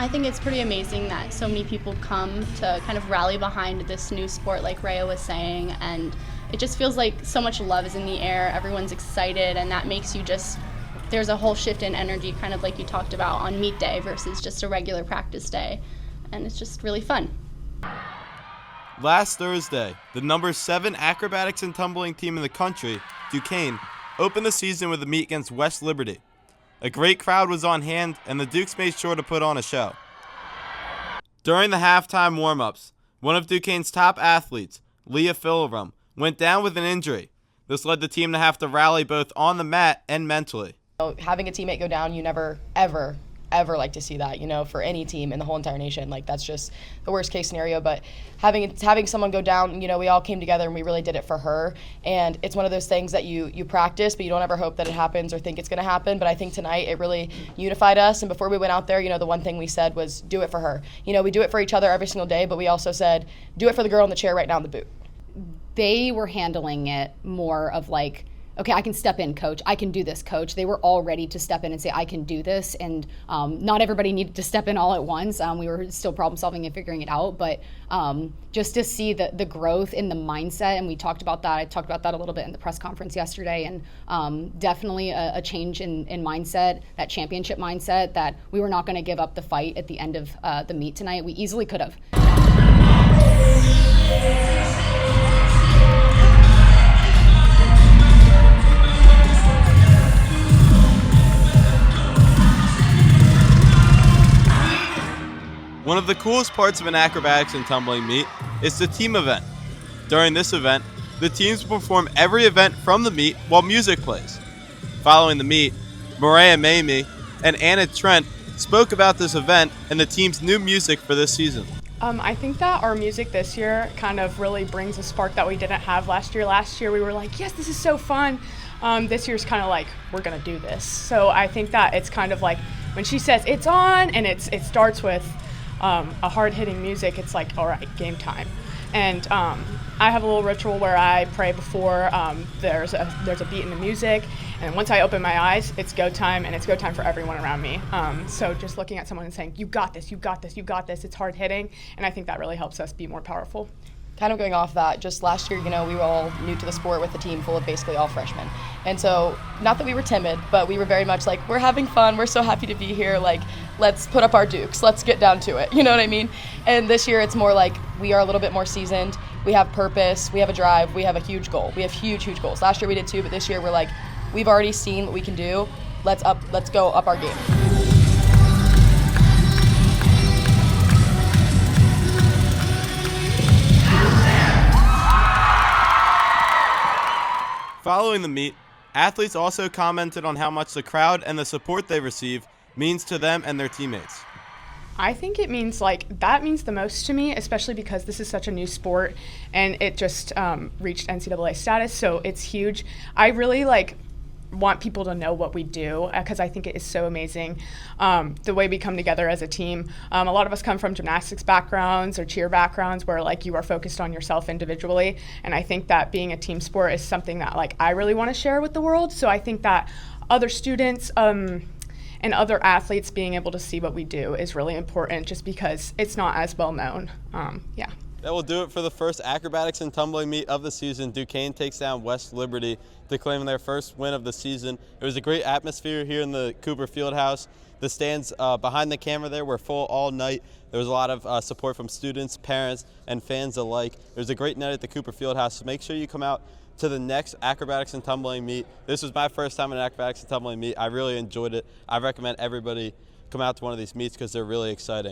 I think it's pretty amazing that so many people come to kind of rally behind this new sport, like Rhea was saying, and it just feels like so much love is in the air. Everyone's excited, and that makes you just, there's a whole shift in energy, kind of like you talked about on meet day versus just a regular practice day, and it's just really fun. Last Thursday, the number 7 acrobatics and tumbling team in the country, Duquesne, opened the season with a meet against West Liberty. A great crowd was on hand, and the Dukes made sure to put on a show. During the halftime warm-ups, one of Duquesne's top athletes, Leah Philrum, went down with an injury. This led the team to have to rally both on the mat and mentally. Having a teammate go down, you never, ever like to see that, for any team in the whole entire nation. Like, that's just the worst case scenario. But having someone go down, we all came together and we really did it for her. And it's one of those things that you practice, but you don't ever hope that it happens or think it's going to happen. But I think tonight it really unified us. And before we went out there, the one thing we said was do it for her. We do it for each other every single day, but we also said do it for the girl in the chair right now in the boot. They were handling it more of like, okay, I can step in, coach. I can do this, coach. They were all ready to step in and say, I can do this. And not everybody needed to step in all at once. We were still problem solving and figuring it out. But just to see the growth in the mindset, and we talked about that. I talked about that a little bit in the press conference yesterday. And definitely a change in mindset, that championship mindset, that we were not going to give up the fight at the end of the meet tonight. We easily could have. One of the coolest parts of an acrobatics and tumbling meet is the team event. During this event, the teams will perform every event from the meet while music plays. Following the meet, Mariah Mamie and Anna Trent spoke about this event and the team's new music for this season. I think that our music this year kind of really brings a spark that we didn't have last year. Last year we were like, yes, this is so fun. This year's kind of like, we're going to do this. So I think that it's kind of like when she says it's on and it starts with a hard-hitting music, it's like, all right, game time. And I have a little ritual where I pray before there's a beat in the music, and once I open my eyes, it's go time, and it's go time for everyone around me. So just looking at someone and saying, you got this, you got this, you got this, it's hard-hitting, and I think that really helps us be more powerful. Kind of going off that, just last year, we were all new to the sport with a team full of basically all freshmen. And so, not that we were timid, but we were very much like, we're having fun, we're so happy to be here, like, let's put up our dukes, let's get down to it, you know what I mean? And this year, it's more like, we are a little bit more seasoned, we have purpose, we have a drive, we have a huge goal. We have huge, huge goals. Last year we did too, but this year we're like, we've already seen what we can do, let's go up our game. Following the meet, athletes also commented on how much the crowd and the support they receive means to them and their teammates. I think it means that means the most to me, especially because this is such a new sport and it just reached NCAA status, so it's huge. I really want people to know what we do because I think it is so amazing the way we come together as a team. A lot of us come from gymnastics backgrounds or cheer backgrounds where you are focused on yourself individually, and I think that being a team sport is something that I really want to share with the world. So I think that other students and other athletes being able to see what we do is really important just because it's not as well known. That will do it for the first acrobatics and tumbling meet of the season. Duquesne takes down West Liberty to claim their first win of the season. It was a great atmosphere here in the Cooper Fieldhouse. The stands behind the camera there were full all night. There was a lot of support from students, parents, and fans alike. It was a great night at the Cooper Fieldhouse, so make sure you come out to the next acrobatics and tumbling meet. This was my first time in an acrobatics and tumbling meet. I really enjoyed it. I recommend everybody come out to one of these meets because they're really exciting.